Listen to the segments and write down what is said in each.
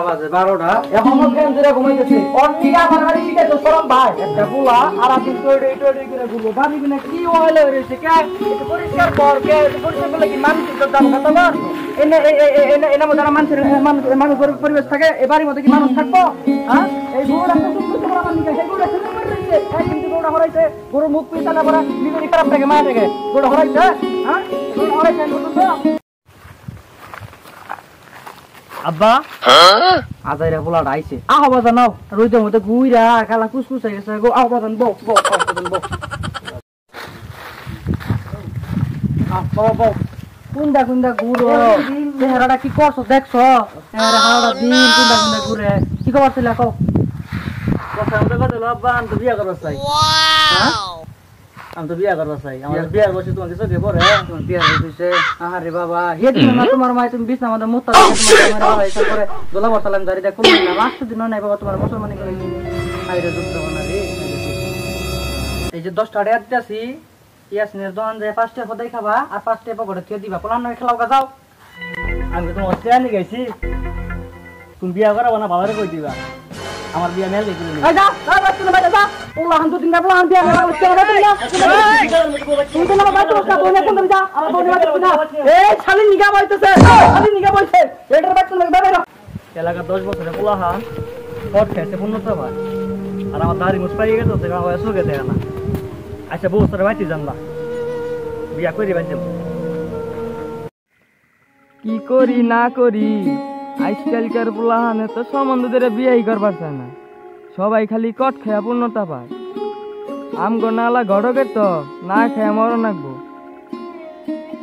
বাজে 12টা এখনো কেন ধরে ঘুমাইতেছে ওর ঠিক আমার বাড়ি শিখে তো সরম ভাই একটা বুলা আর আপনি টইডই করে ঘুরলো ভাবি কিনা কি হইলো রইছে কে একটু পরিষ্কার কর কে পরিষ্কার করলে কি মানুষ তো দাম কত বার এনে এনে মধ্যে মানুষ পরিবেশ থাকে এই বাড়ির মধ্যে কি মানুষ থাকবো হ্যাঁ এই গরুটা তো সুন্দর করে আমার নিকে গরুটা সুন্দর করে রইছে এই কিন্তু গরুটা হরাইছে গরু মুখ পিছালা পড়া নিজেরই খারাপ লাগে মায়া থেকে গরুটা হরাইছে হ্যাঁ গরুটা হরাইছে নতুন তো আব্বা আজাইরা পোলাটা আইছে আহ বাজান নাও রইদের মধ্যে গুইরা কালা কুসকুস হয়ে গেছে গো আহ বাজান বউ বউ কুন্ডা ঘুরো চেহারাটা কি করছো দেখছো চেহারা দিন কুন্ডা ঘুরে কি খবর ছিল কও কথা আমাদের কথা আব্বা আমি তো বিয়া করব চাই আমি তো বিয়া করব চাই আমার বিয়ার বসে তোমাকে চোখে পড়ে তোমার বিয়া হইছে আরে বাবা হেদিন না তোমার মাই তুমি বিছনা আমাদের মুত্তা তোমার বাবা এসে করে দোলা বসালাম গাড়ি দেখো না লাস্ট দিন নাই বাবা তোমার মুসলমানি করে আইরে দুঃখ না রে এই যে 10টা টাকা দিতেছি ইয়াসিনের দোকান যায় 5 টাকা পদাই খাবা আর 5 টাকা পকেটে দিয়ে দিবা পোলান নয় খেলাও যাও আমি তো অস্ট্রেলিয়া নিয়ে গেছি তুমি বিয়া করাবো না বাবারে কই দিবা আমার বিয়া মেল দেখি এই যা বাবা তুমি বাইরে যা ওলা হান তো দিন না পোলান বিয়া মেলা হচ্ছে না তুমি তো না বাইরে বসা বনে কোন যা আমার বনে বাইরে না এই শালি নিগা বইতেছে এটার বাচ্চা লাগে বাইরে এলাকা 10 বছরে পোলা হান পট খেতে পূর্ণতা ভাই আর আমার দাড়ি মুছ পাই গেছে সেটা হয় সুগে দেয় না আচ্ছা বউ তোর বাইতে জানলা বিয়া করি বাইতে কি করি না করি আজকালকার পোলাহানে তো সম্বন্ধ ধরে বিয়াই করবার চায় না সবাই খালি কট খেয়া পূর্ণতা পায় আমগো নালা ঘটকের তো না খেয়া মরণ রাখবো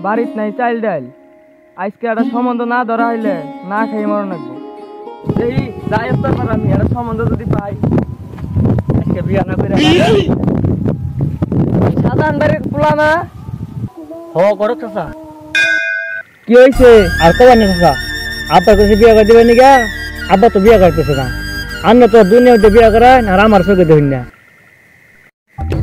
বাড়িত নাই চাইল ডাইল আজকে একটা সম্বন্ধ না ধরা হইলে না খেয়ে মরণ রাখবো এই যাই আমি একটা সম্বন্ধ যদি পাই আজকে বিয়া না করে সাধারণ বাড়ির পোলা না হ করো চাচা কি হয়েছে আর কবার না চাচা আব্বা কাছে বিয়া করে দেবেন নিগা আব্বা তো বিয়া করতেছে না আন্ন তো দুনিয়াতে বিয়া করায় আর আমার চোখে দেখুন না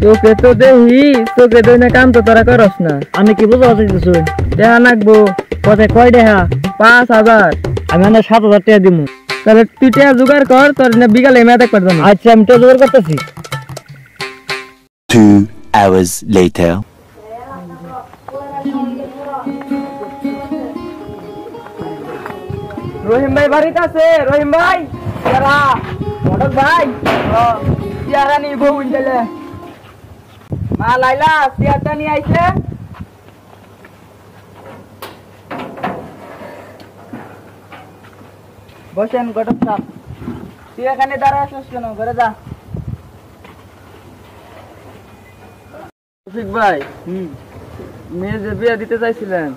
চোখে তো দেখি চোখে দেই না কাম তো তোরা করস না আমি কি বুঝতে পারতেছি দেখা নাকবো কোথায় কয় দেখা 5,000 আমি 7,000 টাকা দিব তাহলে তুই টাকা জোগাড় কর তোর না বিকালে মেয়ে দেখ পারবো আচ্ছা আমি তো জোগাড় করতেছি 2 hours later রহিম ভাই বাড়িতে আছে রহিম ভাই ইয়ারা মডক ভাই ইয়ারা নি বউ ইনলে মা লাইলা সিয়াটা নি আইছে বসেন গটক সাহেব তুই এখানে দাঁড়া আসছিস কেন ঘরে যা রফিক ভাই মেয়ে যে বিয়ে দিতে চাইছিলেন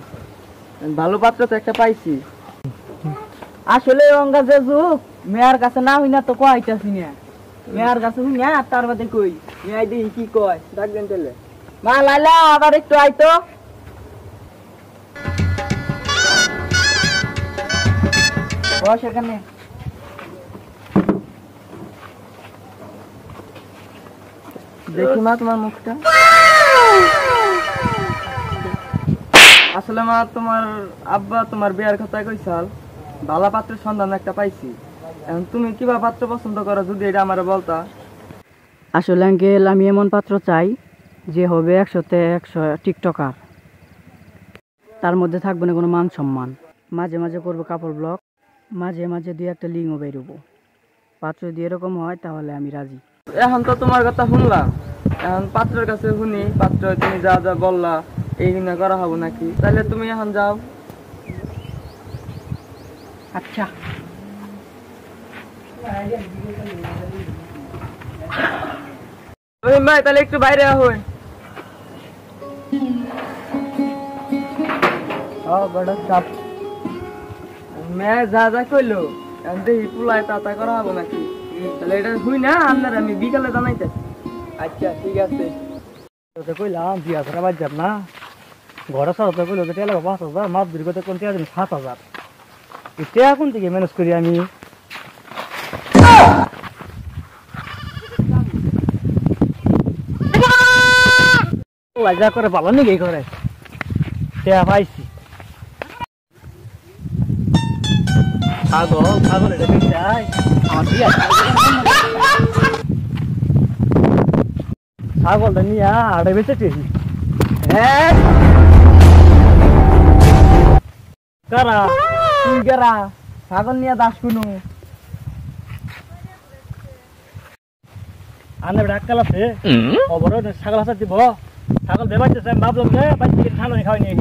ভালো পাত্র তো একটা পাইছি আসলে অঙ্গা যে যুগ মেয়ার কাছে না হই না তো কইতাছি না মেয়ার কাছে হই না তার বাদে কই মেয়াই দেখি কি কয় ডাকবেন চলে মা লাইলা আবার একটু আইতো বস এখানে দেখি মা তোমার মুখটা আসলে মা তোমার আব্বা তোমার বিয়ার কথা কইছাল ভালো পাত্রের সন্ধান একটা পাইছি এখন তুমি কিবা পাত্র পছন্দ করো যদি এটা আমারে বলতা আসলে আঙ্কেল আমি এমন পাত্র চাই যে হবে 100-তে 100 টিকটকার তার মধ্যে থাকবে না কোনো মান সম্মান মাঝে মাঝে করবো কাপড় ব্লগ মাঝে মাঝে 2-1টা লিঙ্গও বেরোবো পাত্র যদি এরকম হয় তাহলে আমি রাজি এখন তো তোমার কথা শুনলাম এখন পাত্রের কাছে শুনি পাত্র তুমি যা যা বললা এই কিনা করা হবে নাকি তাহলে তুমি এখন যাও আচ্ছা রহিম ভাই তাহলে একটু বাইরে হই মেয়ে যা যা কইলো এখন দেখি পুলাই তাতা করা হবে নাকি তাহলে এটা হুই না আপনার আমি বিকালে জানাইতেছি আচ্ছা ঠিক আছে কইলাম বিয়া করা বাদ যাব না ঘরে সাথে কইলো যে টাকা 5,000 মাপ দূর করতে কোন টাকা 7,000 এটা কোন থেকে ম্যানেজ করি আমি লজ্জা করে ভালো নাকি করে টাকা পাইছি ছাগল ছাগল এটা বেঁচে যায় আমার বিয়া ছাগলটা নিয়ে আড়ে বেঁচেছি হ্যাঁ কারা তুই গেরা ছাগল নিয়ে দাস কোনো আনে ডাক্কাল আছে অবর ছাগল হাতে দিব ছাগল বেবাইতেছে আমি ভাবলাম যে বাইরে থেকে ঠান্ডা খাওয়াই নিয়ে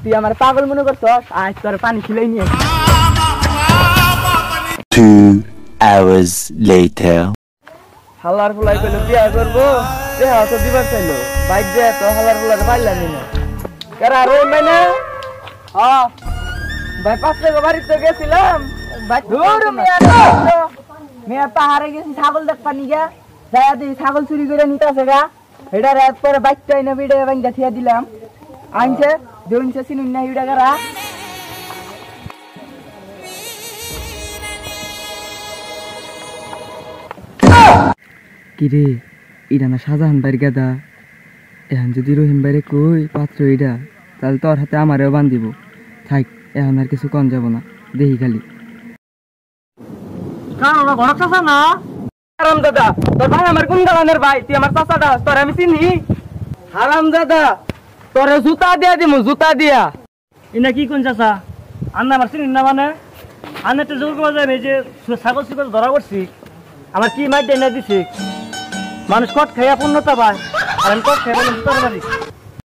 তুই আমার পাগল মনে করছ আজ তোর পানি খিলাই নিয়ে 2 hours later. হালার ফুলাই কইলো বিয়া করবো দেহা তো দিবার চাইলো বাইক দিয়ে তো হালার ফুলার পাইলাম না কারা রোন ভাই না হ্যাঁ ভাই পাঁচটা বাড়িতে গেছিলাম দূর মেয়া পাহাড়ে গেছি ছাগল দেখ পানি গা যাই দিই ছাগল চুরি করে নিতে আছে গা এটা রাত পরে বাইকটা এনে ভিড়ে ভাঙ্গা থিয়া দিলাম আনছে দেউনছে চিনুন না হিড়া কারা কিরে ইডা না শাহজাহান বাইর গাদা এখন যদি রহিম বাইরে কই পাত্র ইডা তাহলে তোর হাতে আমারেও বান্ধিব থাক এখন আর কিছু কম যাব না দেখি খালি কারণ ঘর চাষা না হারাম দাদা তোর ভাই আমার কোন গালানের ভাই তুই আমার চাচাটা তোর আমি চিনি হারাম দাদা তোর জুতা দিয়া দিমু জুতা দিয়া ইনা কি কোন চাষা আন্না আমার চিনি না মানে আন্না তো জোর করা যাবে যে ছাগল শিকল ধরা করছি আমার কি মাইট এনে দিছে মানুষ কট খাইয়া পূর্ণতা পায় আর আমি কট খাই বলে